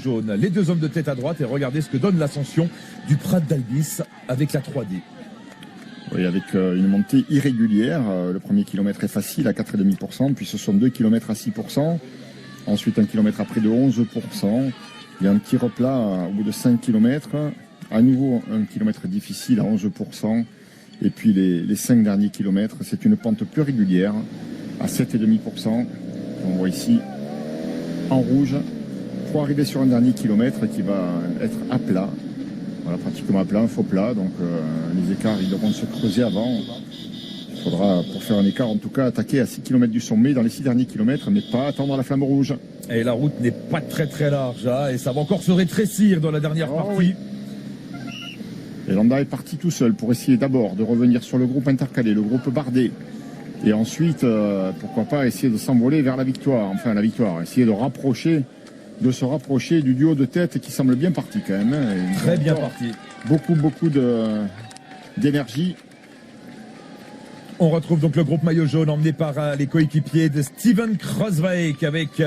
jaune. Les deux hommes de tête à droite et regardez ce que donne l'ascension du Prat d'Albis avec la 3D. Oui, avec une montée irrégulière. Le premier kilomètre est facile à 4,5%, puis ce sont 2 kilomètres à 6%. Ensuite, un kilomètre après de 11%. Il y a un petit replat au bout de 5 kilomètres. À nouveau, un kilomètre difficile à 11%. Et puis les 5 derniers kilomètres, c'est une pente plus régulière à 7,5%. On voit ici en rouge pour arriver sur un dernier kilomètre qui va être à plat. Voilà, pratiquement à plat, un faux plat. Donc les écarts, ils devront se creuser avant. Il faudra, pour faire un écart, en tout cas, attaquer à 6 km du sommet dans les 6 derniers kilomètres, mais pas attendre la flamme rouge. Et la route n'est pas très très large, hein, et ça va encore se rétrécir dans la dernière partie. Oui. Et Landa est parti tout seul pour essayer d'abord de revenir sur le groupe intercalé, le groupe Bardet. Et ensuite, pourquoi pas essayer de s'envoler vers la victoire. Enfin, la victoire, essayer de se rapprocher du duo de tête qui semble bien parti quand même. Très bien parti. Beaucoup d'énergie. On retrouve donc le groupe maillot jaune emmené par les coéquipiers de Steven Kruijswijk avec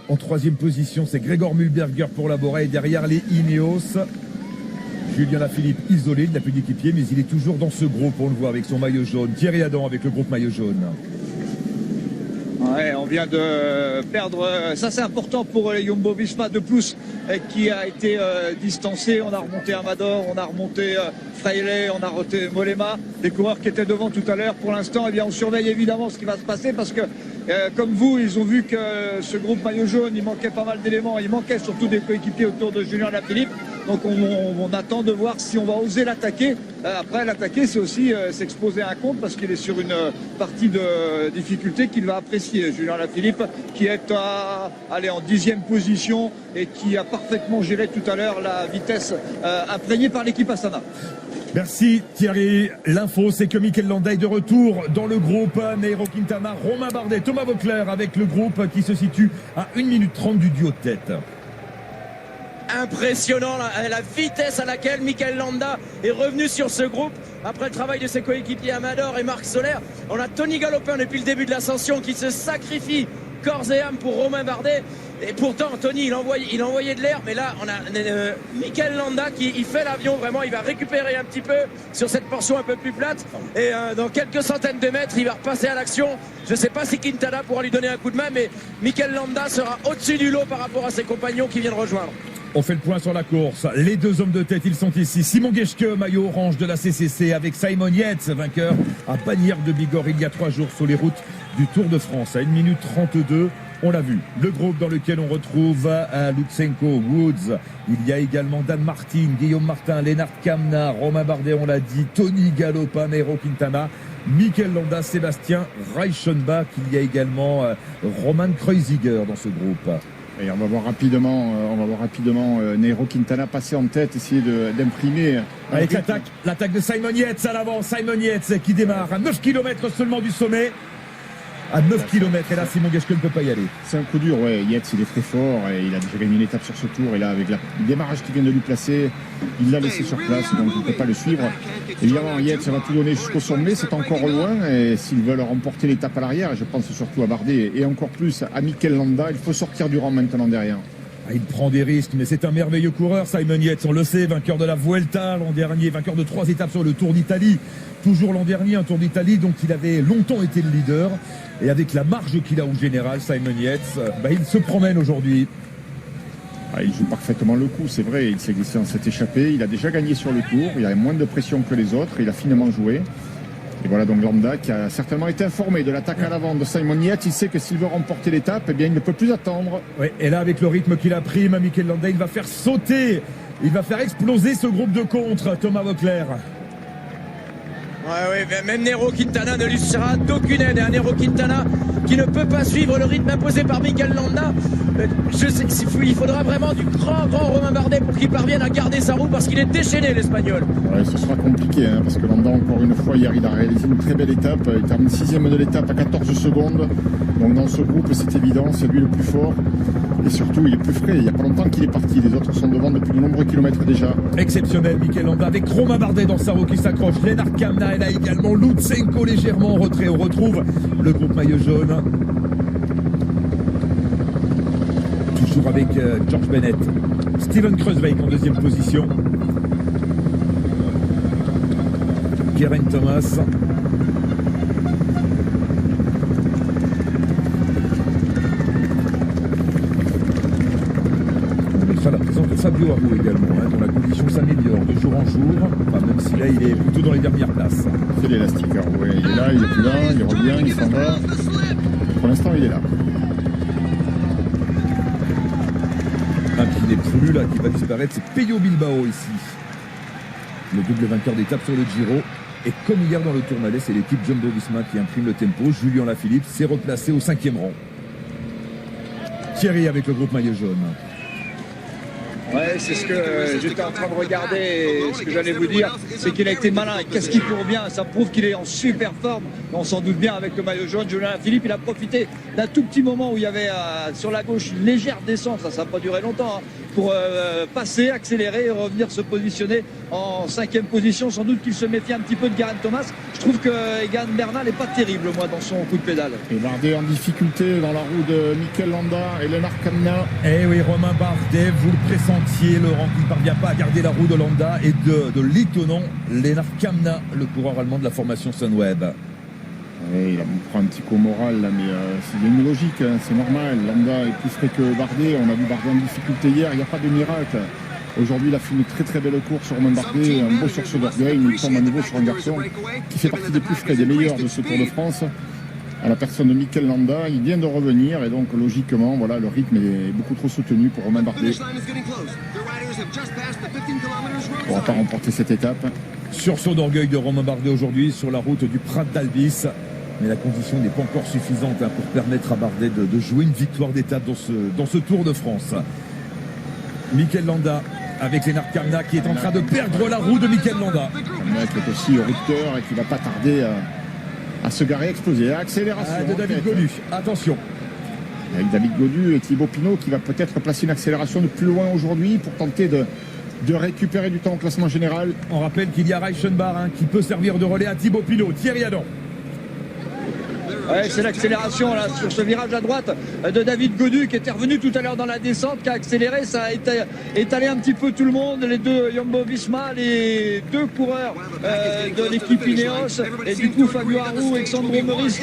en troisième position, c'est Gregor Mühlberger pour Laboret et derrière les Ineos. Julien Lafilippe isolé, il n'a plus d'équipier, mais il est toujours dans ce groupe, on le voit avec son maillot jaune. Thierry Adam avec le groupe maillot jaune. Ouais, on vient de perdre, ça c'est important pour les Jumbo-Visma de plus qui a été distancé. On a remonté Amador, on a remonté Freire, on a remonté Mollema, des coureurs qui étaient devant tout à l'heure. Pour l'instant, eh bien, on surveille évidemment ce qui va se passer parce que comme vous, ils ont vu que ce groupe maillot jaune, il manquait pas mal d'éléments, il manquait surtout des coéquipiers autour de Julien Lafilippe. Donc on attend de voir si on va oser l'attaquer. Après, l'attaquer, c'est aussi s'exposer à un compte parce qu'il est sur une partie de difficulté qu'il va apprécier. Julien Lafilippe qui est en 10e position et qui a parfaitement géré tout à l'heure la vitesse imprégnée par l'équipe Astana. Merci Thierry. L'info, c'est que Mikel Landa est de retour dans le groupe. Nairo Quintana, Romain Bardet, Thomas Voeckler avec le groupe qui se situe à 1 minute 30 du duo de tête. Impressionnant la vitesse à laquelle Mikel Landa est revenu sur ce groupe après le travail de ses coéquipiers Amador et Marc Soler. On a Tony Galopin depuis le début de l'ascension qui se sacrifie corps et âme pour Romain Bardet. Et pourtant, Tony, il envoyait de l'air. Mais là, on a Mikel Landa qui fait l'avion. Vraiment, il va récupérer un petit peu sur cette portion un peu plus plate. Et dans quelques centaines de mètres, il va repasser à l'action. Je ne sais pas si Quintana pourra lui donner un coup de main. Mais Mikel Landa sera au-dessus du lot par rapport à ses compagnons qui viennent rejoindre. On fait le point sur la course. Les deux hommes de tête, ils sont ici. Simon Geschke, maillot orange de la CCC, avec Simon Yates, vainqueur à Bagnères de Bigorre il y a 3 jours sur les routes du Tour de France. À 1 minute 32, on l'a vu. Le groupe dans lequel on retrouve Lutsenko, Woods. Il y a également Dan Martin, Guillaume Martin, Lennart Kamna, Romain Bardet, on l'a dit, Tony Galopin, Nairo Quintana, Mikel Landa, Sébastien Reichenbach. Il y a également Roman Kreuziger dans ce groupe. Et on va voir rapidement Nairo Quintana passer en tête, essayer d'imprimer. Avec l'attaque de Simon Yates à l'avant. Simon Yates qui démarre à 9 km seulement du sommet. À 9 km, et là Simon Geschke ne peut pas y aller. C'est un coup dur, ouais. Yates, il est très fort et il a déjà gagné une étape sur ce tour. Et là, avec le démarrage qu'il vient de lui placer, il l'a laissé sur place, donc il ne peut pas le suivre. Évidemment, Yates va tout donner jusqu'au sommet, c'est encore loin. Et s'ils veulent remporter l'étape à l'arrière, je pense surtout à Bardet et encore plus à Mikel Landa, il faut sortir du rang maintenant derrière. Il prend des risques, mais c'est un merveilleux coureur, Simon Yates, on le sait, vainqueur de la Vuelta l'an dernier, vainqueur de 3 étapes sur le Tour d'Italie. Toujours l'an dernier, un Tour d'Italie, donc il avait longtemps été le leader. Et avec la marge qu'il a au général, Simon Yates, il se promène aujourd'hui. Il joue parfaitement le coup, c'est vrai, il s'est glissé dans cette échappée, il a déjà gagné sur le Tour, il a moins de pression que les autres, il a finement joué. Et voilà donc Landa qui a certainement été informé de l'attaque à l'avant de Simon Yates. Il sait que s'il veut remporter l'étape, eh bien il ne peut plus attendre. Oui, et là avec le rythme qu'il a pris, Mikel Landa, il va faire sauter, il va faire exploser ce groupe de contre, Thomas Voeckler. Ouais, même Nairo Quintana ne lui sera d'aucune aide. Un Nairo Quintana qui ne peut pas suivre le rythme imposé par Mikel Landa. Il faudra vraiment du grand Romain Bardet pour qu'il parvienne à garder sa roue parce qu'il est déchaîné, l'Espagnol. Ouais, ce sera compliqué parce que Landa, encore une fois, hier, il a réalisé une très belle étape. Il termine 6e de l'étape à 14 secondes. Donc dans ce groupe, c'est évident, c'est lui le plus fort. Et surtout, il est plus frais. Il n'y a pas longtemps qu'il est parti. Les autres sont devant depuis de nombreux kilomètres déjà. Exceptionnel, Mikel Landa, avec Romain Bardet dans sa roue qui s'accroche. Lennart Kamna, et là également Lutsenko légèrement en retrait. On retrouve le groupe maillot jaune. toujours avec George Bennett. Steven Kreuzweig en deuxième position. Geraint Thomas. La présence de Fabio Aru également, dont la condition s'améliore de jour en jour, enfin, même si là il est plutôt dans les dernières places. C'est l'élastique, ouais. Il est là, il est plus là, il revient, il s'en va. Pour l'instant, il est là. Un qui n'est plus là, qui va disparaître, c'est Pello Bilbao ici. Le double vainqueur d'étape sur le Giro. Et comme hier dans le Tourmalet, c'est l'équipe Jumbo-Visma qui imprime le tempo. Julien Lafilippe s'est replacé au 5e rang. Thierry avec le groupe maillot jaune. Ouais, c'est ce que j'étais en train de regarder et ce que j'allais vous dire, c'est qu'il a été malin. Qu'est-ce qu'il court bien, ça prouve qu'il est en super forme. On s'en doute bien avec le maillot jaune. Julien Philippe, il a profité d'un tout petit moment où il y avait sur la gauche une légère descente, ça n'a pas duré longtemps, pour passer, accélérer et revenir se positionner en 5e position. Sans doute qu'il se méfie un petit peu de Geraint Thomas. Je trouve que Egan Bernal n'est pas terrible, moi, dans son coup de pédale. Et Bardet en difficulté dans la roue de Mikel Landa et Lennart Kamna. Eh oui, Romain Bardet, vous le pressentiez, Laurent, qui ne parvient pas à garder la roue de Landa et de l'étonnant Lennart Kamna, le coureur allemand de la formation Sunweb. Oui, il prend un petit coup moral là, mais c'est une logique, hein, c'est normal. Landa est plus frais que Bardet. On a vu Bardet en difficulté hier, il n'y a pas de miracle. Aujourd'hui, il a fait une très très belle course, Romain Bardet, un beau sursaut d'orgueil. Il tombe à nouveau sur un garçon qui fait partie des plus frais, des meilleurs de ce Tour de France. À la personne de Mikel Landa, il vient de revenir et donc logiquement, voilà, le rythme est beaucoup trop soutenu pour Romain Bardet. Il ne pourra pas remporter cette étape. Sursaut d'orgueil de Romain Bardet aujourd'hui sur la route du Prat d'Albis. Mais la condition n'est pas encore suffisante pour permettre à Bardet de jouer une victoire d'étape dans ce Tour de France. Mikel Landa avec Lennart Kamna qui est en train de perdre la roue de Mikel Landa. Kamna qui est aussi rupteur et qui ne va pas tarder à se garer, exploser. Accélération de David Gaudu, attention. Avec David Gaudu et Thibaut Pinot qui va peut-être placer une accélération de plus loin aujourd'hui pour tenter de récupérer du temps au classement général. On rappelle qu'il y a Reichenbach qui peut servir de relais à Thibaut Pinot. Thierry Adam. Ouais, c'est l'accélération là sur ce virage à droite de David Gaudu qui était revenu tout à l'heure dans la descente, qui a accéléré, ça a étalé un petit peu tout le monde, les deux Jumbo-Visma, les deux coureurs de l'équipe Ineos, et du coup Fabio Aru et Sandro Meurice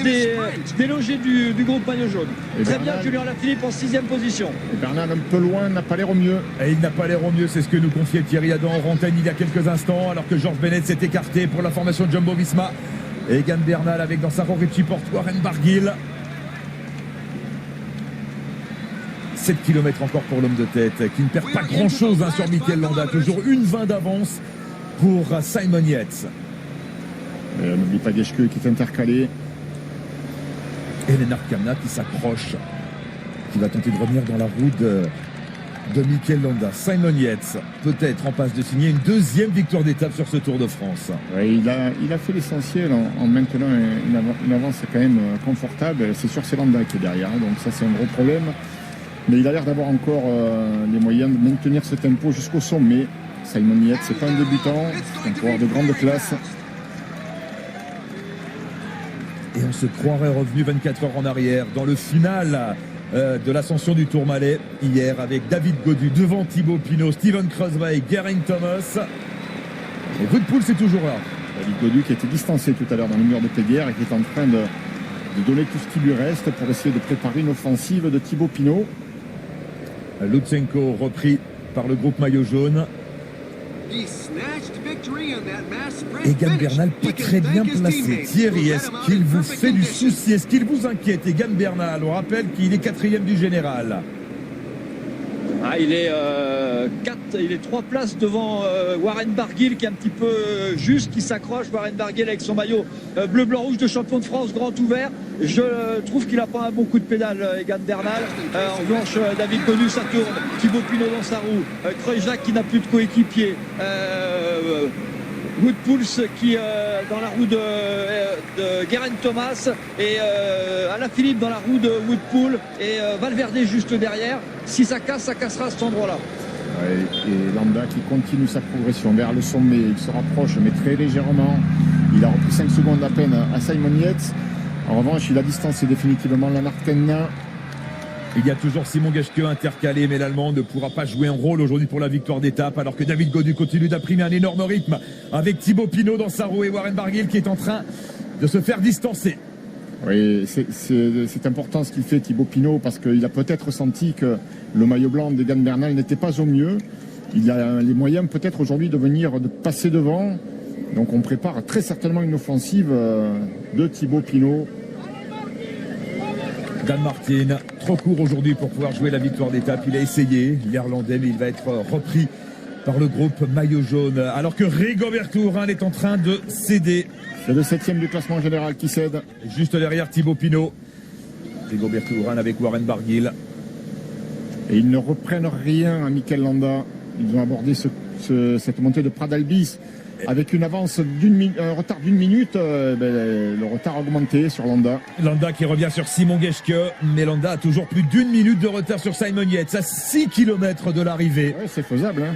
délogés du groupe maillot jaune. Et très Bernal, bien Julien Lafilippe en 6e position. Et Bernal un peu loin, n'a pas l'air au mieux. Et il n'a pas l'air au mieux, c'est ce que nous confiait Thierry Adam en Rantaine il y a quelques instants, alors que George Bennett s'est écarté pour la formation de Jumbo-Visma. Et Egan Bernal avec dans sa Roglic porte Warren Barguil. 7 km encore pour l'homme de tête qui ne perd pas grand chose sur Mikel Landa. Toujours 1,20 d'avance pour Simon Yates. N'oublie pas Geschke qui est intercalé. Et Lennart Kamna qui s'accroche, qui va tenter de revenir dans la roue de Mikel Landa. Simon Yates peut-être en passe de signer une 2e victoire d'étape sur ce Tour de France. Ouais, il a fait l'essentiel en maintenant une avance quand même confortable. C'est sûr, c'est Landa qui est derrière, donc ça c'est un gros problème. Mais il a l'air d'avoir encore les moyens de maintenir ce tempo jusqu'au sommet. Simon Yates, c'est pas un débutant, c'est un coureur de grande classe. Et on se croirait revenu 24 heures en arrière dans le final de l'ascension du Tourmalet hier avec David Gaudu devant Thibaut Pinot, Steven Kreuzweig, Geraint Thomas. Et Wout Poels c'est toujours là. David Gaudu qui a été distancé tout à l'heure dans le mur de Péguerre et qui est en train de donner tout ce qui lui reste pour essayer de préparer une offensive de Thibaut Pinot. Lutsenko repris par le groupe maillot jaune. Egan Bernal pas très bien placé. Thierry, est-ce qu'il vous fait du souci? Est-ce qu'il vous inquiète? Egan Bernal, on rappelle qu'il est 4e du général. Il est 3 places devant Warren Barguil qui est un petit peu juste, qui s'accroche. Warren Barguil avec son maillot bleu, blanc, rouge de champion de France grand ouvert. Je trouve qu'il n'a pas un bon coup de pédale, Egan Bernal. En revanche, David Gaudu, ça tourne. Thibaut Pinot dans sa roue. Kreuzweig qui n'a plus de coéquipier. Wout Poels qui dans la roue de Geraint Thomas et Alaphilippe dans la roue de Wout Poels et Valverde juste derrière. Si ça casse, ça cassera à cet endroit-là. Ouais, et Landa qui continue sa progression vers le sommet. Il se rapproche, mais très légèrement. Il a repris 5 secondes à peine à Simon Yates. En revanche, il a distancé définitivement Lennart Kamna. Il y a toujours Simon Geschke intercalé, mais l'Allemand ne pourra pas jouer un rôle aujourd'hui pour la victoire d'étape, alors que David Gaudu continue d'imprimer un énorme rythme avec Thibaut Pinot dans sa roue et Warren Barguil qui est en train de se faire distancer. Oui, c'est important ce qu'il fait Thibaut Pinot, parce qu'il a peut-être senti que le maillot blanc d'Egan Bernal n'était pas au mieux. Il a les moyens peut-être aujourd'hui de passer devant. Donc on prépare très certainement une offensive de Thibaut Pinot. Dan Martin, trop court aujourd'hui pour pouvoir jouer la victoire d'étape. Il a essayé, l'Irlandais, mais il va être repris par le groupe maillot jaune. Alors que Rigoberto Urán est en train de céder. C'est le 7e du classement général qui cède. Juste derrière Thibaut Pinot. Rigoberto Urán avec Warren Barguil. Et ils ne reprennent rien à Mikel Landa. Ils ont abordé cette montée de Pradalbis avec une avance un retard d'une minute. Le retard a augmenté sur Landa. Landa qui revient sur Simon Geschke, mais Landa a toujours plus d'une minute de retard sur Simon Yates à 6 km de l'arrivée. Ouais, c'est faisable, hein.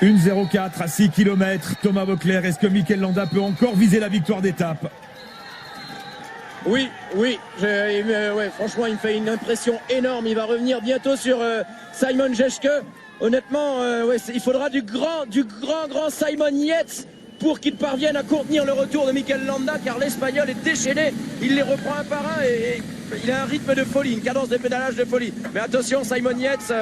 1,04 à 6 km. Thomas Voeckler, est-ce que Mikel Landa peut encore viser la victoire d'étape? Oui, franchement, il me fait une impression énorme. Il va revenir bientôt sur Simon Geschke. Honnêtement, il faudra du grand Simon Yates pour qu'il parvienne à contenir le retour de Mikel Landa, car l'Espagnol est déchaîné. Il les reprend un par un et il a un rythme de folie, une cadence de pédalage de folie. Mais attention, Simon Yates,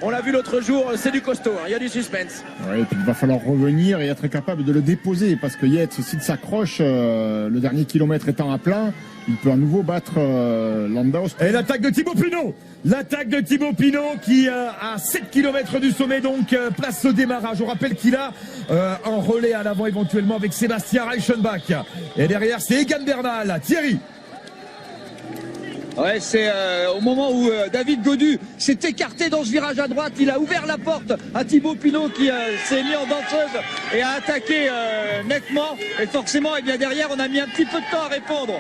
on l'a vu l'autre jour, c'est du costaud, hein, il y a du suspense. Ouais, et puis il va falloir revenir et être capable de le déposer, parce que Yates, s'il s'accroche, le dernier kilomètre étant à plat, il peut à nouveau battre Landa. Et l'attaque de Thibaut Pinot. L'attaque de Thibaut Pinot qui à 7 km du sommet donc place au démarrage. On rappelle qu'il a un relais à l'avant éventuellement avec Sébastien Reichenbach. Et derrière c'est Egan Bernal. Thierry. Ouais, c'est au moment où David Gaudu s'est écarté dans ce virage à droite, il a ouvert la porte à Thibaut Pinot qui s'est mis en danseuse et a attaqué nettement. Et forcément, et bien derrière, on a mis un petit peu de temps à répondre.